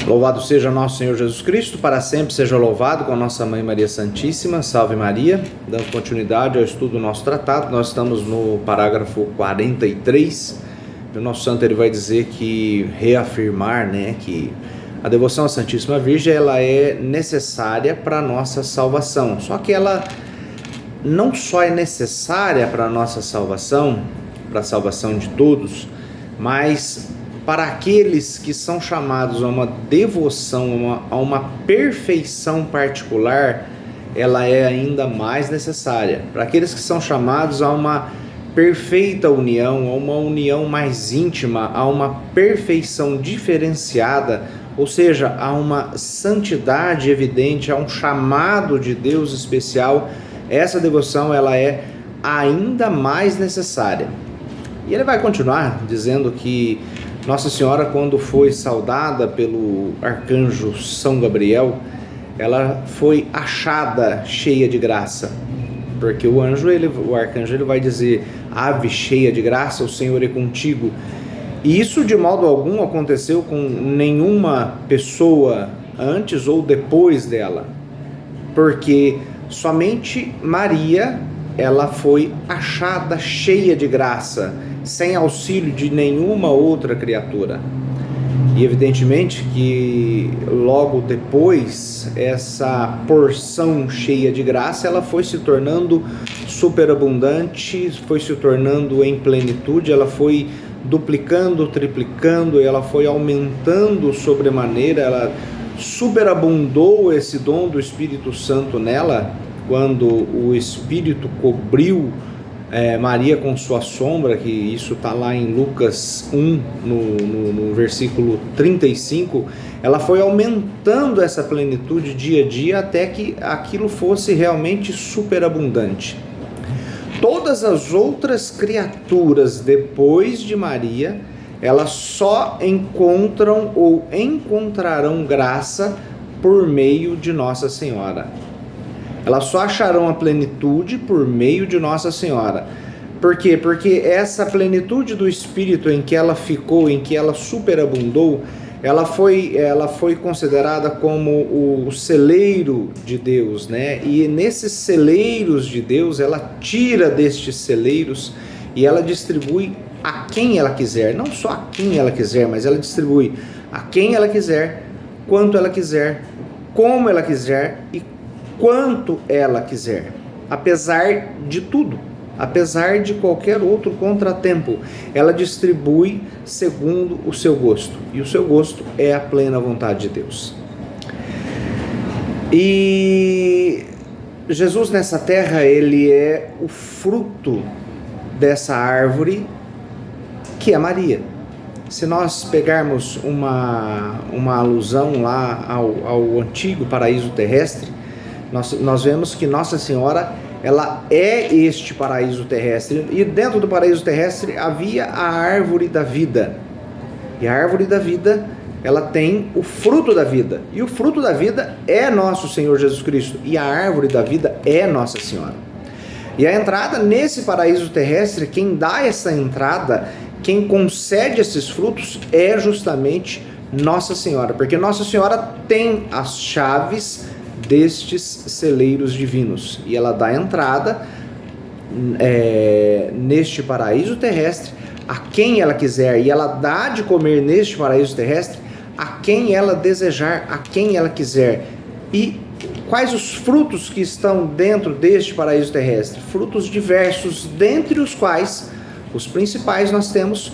Louvado seja nosso Senhor Jesus Cristo, para sempre seja louvado com a nossa Mãe Maria Santíssima. Salve Maria. Dando continuidade ao estudo do nosso tratado, nós estamos no parágrafo 43. O nosso santo ele vai dizer que reafirmar, que a devoção à Santíssima Virgem ela é necessária para a nossa salvação. Só que ela não só é necessária para a nossa salvação, para a salvação de todos, mas para aqueles que são chamados a uma devoção, a uma perfeição particular, ela é ainda mais necessária. Para aqueles que são chamados a uma perfeita união, a uma união mais íntima, a uma perfeição diferenciada, ou seja, a uma santidade evidente, a um chamado de Deus especial, essa devoção ela é ainda mais necessária. E ele vai continuar dizendo que Nossa Senhora, quando foi saudada pelo arcanjo São Gabriel, ela foi achada cheia de graça, porque o arcanjo ele vai dizer: ave cheia de graça, o Senhor é contigo. E isso de modo algum aconteceu com nenhuma pessoa antes ou depois dela, porque somente Maria ela foi achada cheia de graça, sem auxílio de nenhuma outra criatura. E evidentemente que logo depois essa porção cheia de graça ela foi se tornando superabundante, foi se tornando em plenitude, ela foi duplicando, triplicando, ela foi aumentando sobremaneira, ela superabundou esse dom do Espírito Santo nela, quando o Espírito cobriu Maria com sua sombra, que isso está lá em Lucas 1, no versículo 35, ela foi aumentando essa plenitude dia a dia até que aquilo fosse realmente superabundante. Todas as outras criaturas depois de Maria, elas só encontram ou encontrarão graça por meio de Nossa Senhora. Elas só acharão a plenitude por meio de Nossa Senhora. Por quê? Porque essa plenitude do Espírito em que ela ficou, em que ela superabundou, ela foi considerada como o celeiro de Deus, E nesses celeiros de Deus, ela tira destes celeiros e ela distribui a quem ela quiser. Não só a quem ela quiser, mas ela distribui a quem ela quiser, quanto ela quiser, como ela quiser e quanto ela quiser, apesar de tudo, apesar de qualquer outro contratempo, ela distribui segundo o seu gosto, e o seu gosto é a plena vontade de Deus. E Jesus nessa terra, ele é o fruto dessa árvore que é Maria. Se nós pegarmos uma alusão lá ao antigo paraíso terrestre, nós vemos que Nossa Senhora, ela é este paraíso terrestre, e dentro do paraíso terrestre havia a árvore da vida, e a árvore da vida, ela tem o fruto da vida, e o fruto da vida é nosso Senhor Jesus Cristo, e a árvore da vida é Nossa Senhora. E a entrada nesse paraíso terrestre, quem dá essa entrada, quem concede esses frutos é justamente Nossa Senhora, porque Nossa Senhora tem as chaves destes celeiros divinos, e ela dá entrada neste paraíso terrestre a quem ela quiser, e ela dá de comer neste paraíso terrestre a quem ela desejar, a quem ela quiser. E quais os frutos que estão dentro deste paraíso terrestre? Frutos diversos, dentre os quais os principais nós temos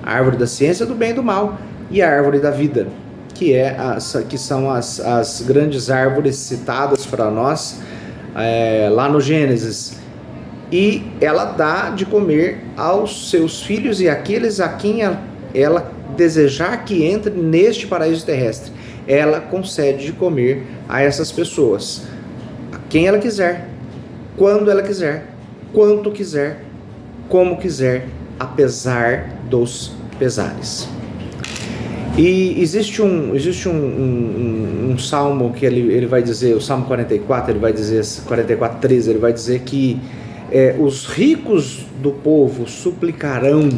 a árvore da ciência do bem e do mal e a árvore da vida, que são as grandes árvores citadas para nós lá no Gênesis. E ela dá de comer aos seus filhos e àqueles a quem ela desejar que entre neste paraíso terrestre. Ela concede de comer a essas pessoas, a quem ela quiser, quando ela quiser, quanto quiser, como quiser, apesar dos pesares. E existe um salmo que ele vai dizer, o Salmo 44, ele vai dizer, 44:13, ele vai dizer que os ricos do povo suplicarão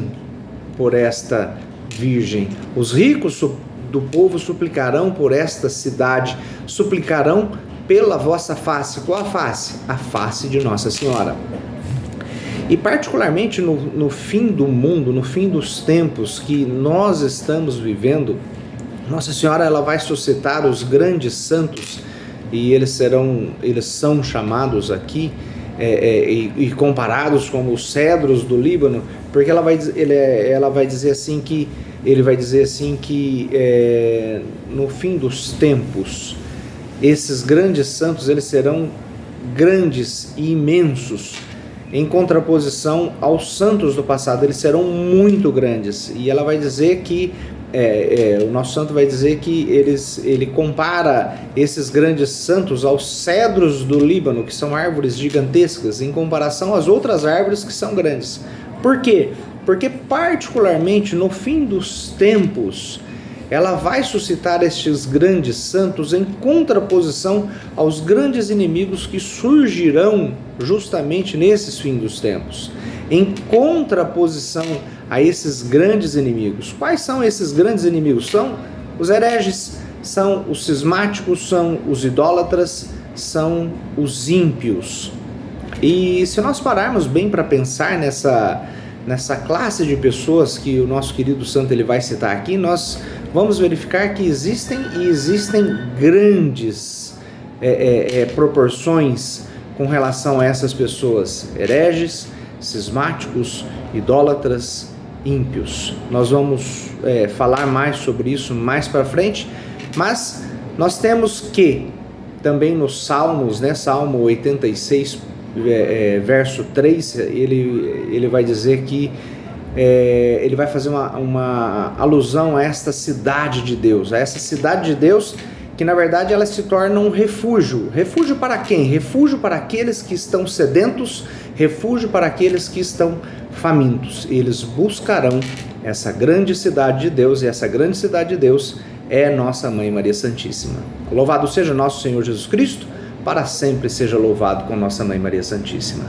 por esta virgem, os ricos do povo suplicarão por esta cidade, suplicarão pela vossa face. Qual a face? A face de Nossa Senhora. E particularmente no fim do mundo, no fim dos tempos que nós estamos vivendo, Nossa Senhora ela vai suscitar os grandes santos, e eles são chamados aqui e comparados como os cedros do Líbano, porque ele vai dizer assim que no fim dos tempos esses grandes santos eles serão grandes e imensos, em contraposição aos santos do passado, eles serão muito grandes. E ela vai dizer que o nosso santo vai dizer que ele compara esses grandes santos aos cedros do Líbano, que são árvores gigantescas, em comparação às outras árvores que são grandes. Por quê? Porque particularmente no fim dos tempos, ela vai suscitar estes grandes santos em contraposição aos grandes inimigos que surgirão justamente nesses fins dos tempos. Em contraposição a esses grandes inimigos. Quais são esses grandes inimigos? São os hereges, são os cismáticos, são os idólatras, são os ímpios. E se nós pararmos bem para pensar nessa classe de pessoas que o nosso querido santo ele vai citar aqui, nós vamos verificar que existem grandes proporções com relação a essas pessoas: hereges, cismáticos, idólatras, ímpios. Nós vamos falar mais sobre isso mais para frente, mas nós temos que também nos Salmos, Salmo 86, verso 3, ele vai dizer que ele vai fazer uma alusão a esta cidade de Deus, que na verdade ela se torna um refúgio. Refúgio para quem? Refúgio para aqueles que estão sedentos, refúgio para aqueles que estão famintos. Eles buscarão essa grande cidade de Deus, e essa grande cidade de Deus é nossa Mãe Maria Santíssima. Louvado seja nosso Senhor Jesus Cristo, para sempre seja louvado com nossa Mãe Maria Santíssima.